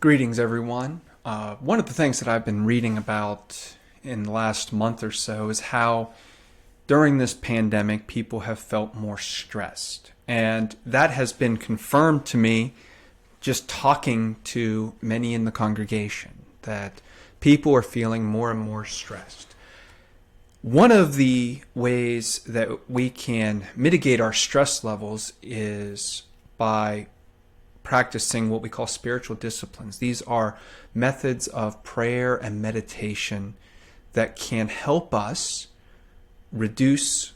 Greetings, everyone. One of the things that I've been reading about in the last month or so is how during this pandemic people have felt more stressed. And that has been confirmed to me just talking to many in the congregation, that people are feeling more and more stressed. One of the ways that we can mitigate our stress levels is by practicing what we call spiritual disciplines. These are methods of prayer and meditation that can help us reduce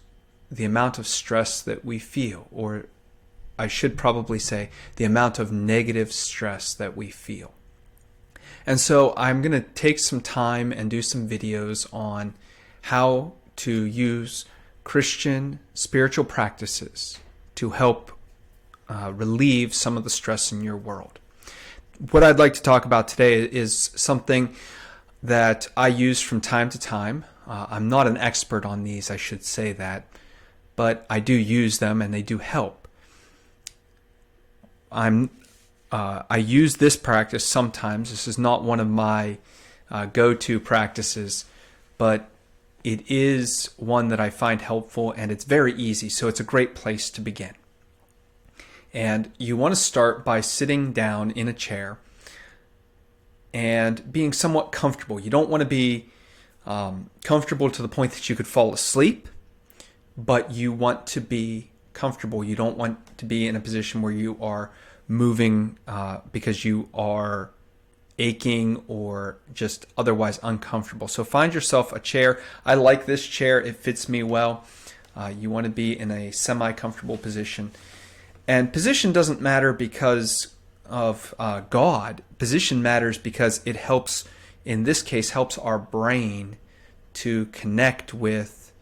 the amount of stress that we feel, or I should probably say the amount of negative stress that we feel. And so I'm going to take some time and do some videos on how to use Christian spiritual practices to help relieve some of the stress in your world. What I'd like to talk about today is something that I use from time to time. I'm not an expert on these, I should say that, but I do use them and they do help. I use this practice sometimes. This is not one of my go-to practices, but it is one that I find helpful, and it's very easy, so it's a great place to begin. And you want to start by sitting down in a chair and being somewhat comfortable. You don't want to be comfortable to the point that you could fall asleep, but you want to be comfortable. You don't want to be in a position where you are moving because you are aching or just otherwise uncomfortable. So find yourself a chair. I like this chair. It fits me well. You want to be in a semi-comfortable position. And position doesn't matter because of God. Position matters because it helps, in this case, helps our brain to connect with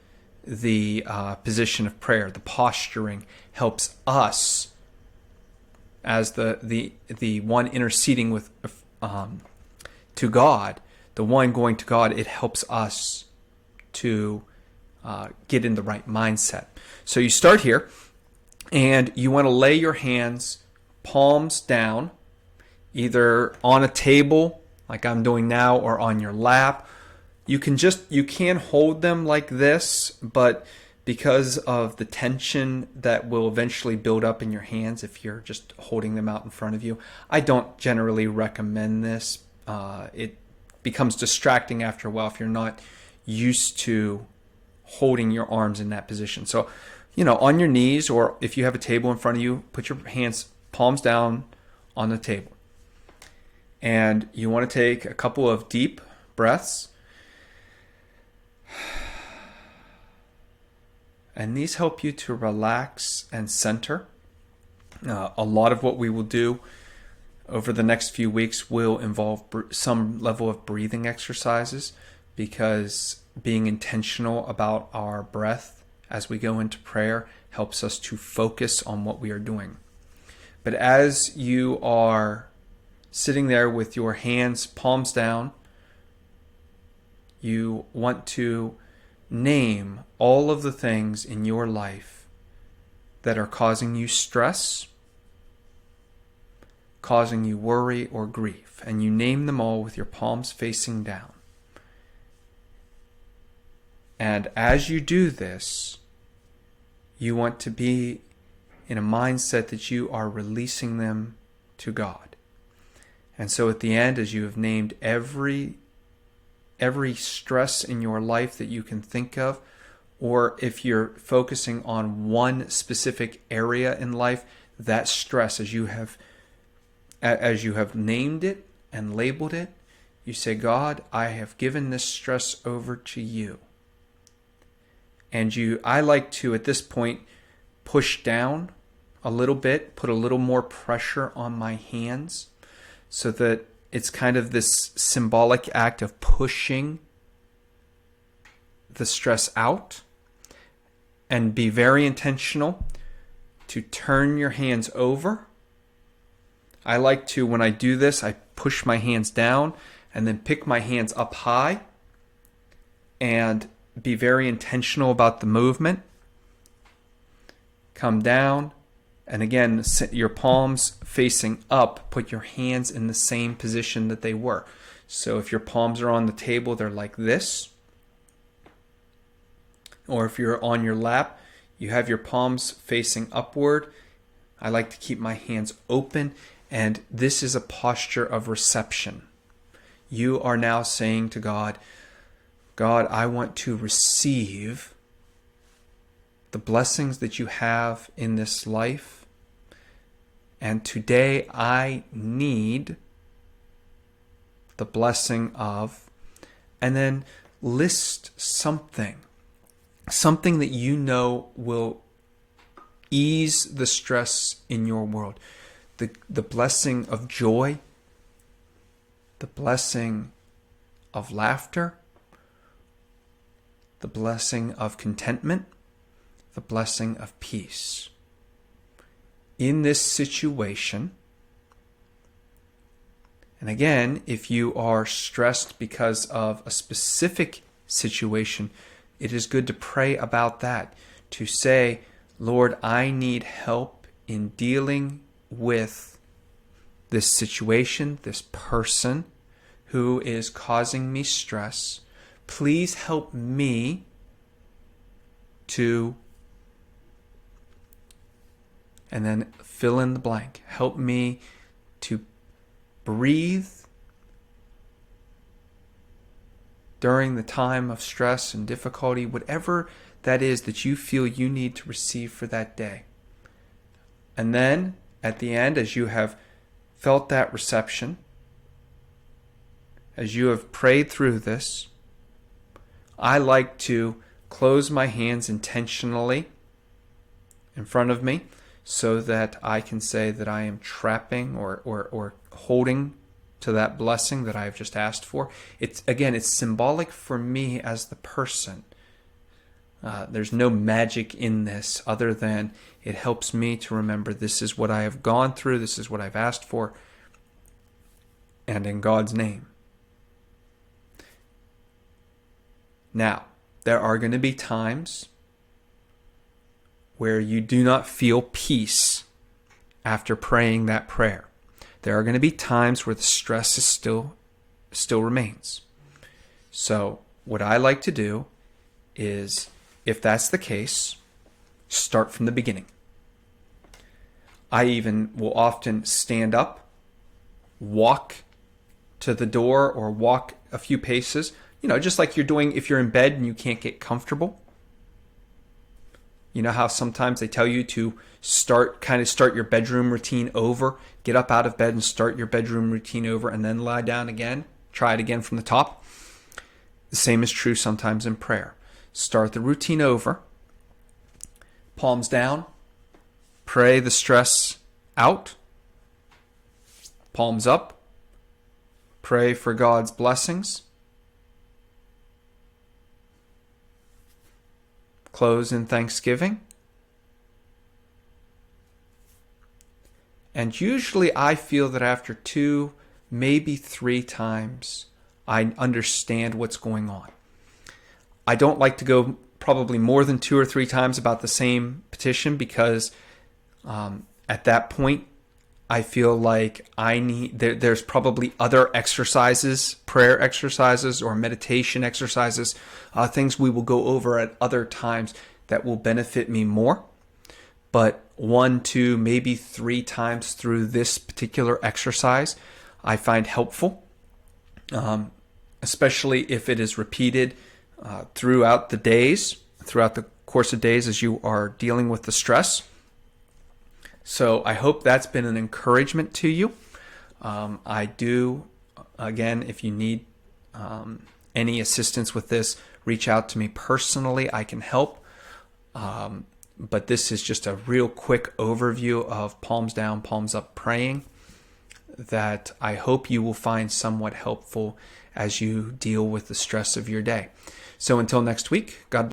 the position of prayer. The posturing helps us, as the one interceding with to God, the one going to God. It helps us to get in the right mindset. So you start here. And you want to lay your hands palms down, either on a table like I'm doing now or on your lap. You can hold them like this, but because of the tension that will eventually build up in your hands if you're just holding them out in front of you, I don't generally recommend this. It becomes distracting after a while if you're not used to holding your arms in that position. So, on your knees, or if you have a table in front of you, put your hands palms down on the table. And you want to take a couple of deep breaths. And these help you to relax and center. A lot of what we will do over the next few weeks will involve some level of breathing exercises, because being intentional about our breath as we go into prayer helps us to focus on what we are doing. But as you are sitting there with your hands palms down, you want to name all of the things in your life that are causing you stress, causing you worry or grief, and you name them all with your palms facing down. And as you do this, you want to be in a mindset that you are releasing them to God. And so at the end, as you have named every stress in your life that you can think of, or if you're focusing on one specific area in life, that stress, as you have named it and labeled it, you say, God, I have given this stress over to you. And I like to, at this point, push down a little bit, put a little more pressure on my hands, so that it's kind of this symbolic act of pushing the stress out. And be very intentional to turn your hands over. I like to, when I do this, I push my hands down and then pick my hands up high and be very intentional about the movement. Come down And again, your palms facing up, put your hands in the same position that they were. So if your palms are on the table, they're like this. Or if you're on your lap, you have your palms facing upward. I like to keep my hands open, and this is a posture of reception. You are now saying to God, God, I want to receive the blessings that you have in this life. And today I need the blessing of, and then list something that you know will ease the stress in your world. The blessing of joy, the blessing of laughter, the blessing of contentment, the blessing of peace. In this situation, and again, if you are stressed because of a specific situation, it is good to pray about that, to say, Lord, I need help in dealing with this situation, this person who is causing me stress. Please help me to, and then fill in the blank. Help me to breathe during the time of stress and difficulty, whatever that is that you feel you need to receive for that day. And then at the end, as you have felt that reception, as you have prayed through this, I like to close my hands intentionally in front of me so that I can say that I am trapping or holding to that blessing that I have just asked for. It's symbolic for me as the person. There's no magic in this other than it helps me to remember this is what I have gone through, this is what I've asked for, and in God's name. Now, there are going to be times where you do not feel peace after praying that prayer. There are going to be times where the stress is still remains. So what I like to do is, if that's the case, start from the beginning. I even will often stand up, walk to the door or walk a few paces, just like you're doing if you're in bed and you can't get comfortable. You know how sometimes they tell you to start your bedroom routine over, get up out of bed and start your bedroom routine over and then lie down again, try it again from the top. The same is true sometimes in prayer. Start the routine over, palms down, pray the stress out, palms up, pray for God's blessings, close in thanksgiving. And usually I feel that after 2, maybe 3 times, I understand what's going on. I don't like to go probably more than 2 or 3 times about the same petition because at that point, I feel like there's probably other exercises, prayer exercises or meditation exercises, things we will go over at other times that will benefit me more. But 1, 2, maybe 3 times through this particular exercise, I find helpful, especially if it is repeated throughout the course of days as you are dealing with the stress. So I hope that's been an encouragement to you. I do, again, if you need any assistance with this, reach out to me personally. I can help. But this is just a real quick overview of palms down, palms up praying that I hope you will find somewhat helpful as you deal with the stress of your day. So until next week, God bless.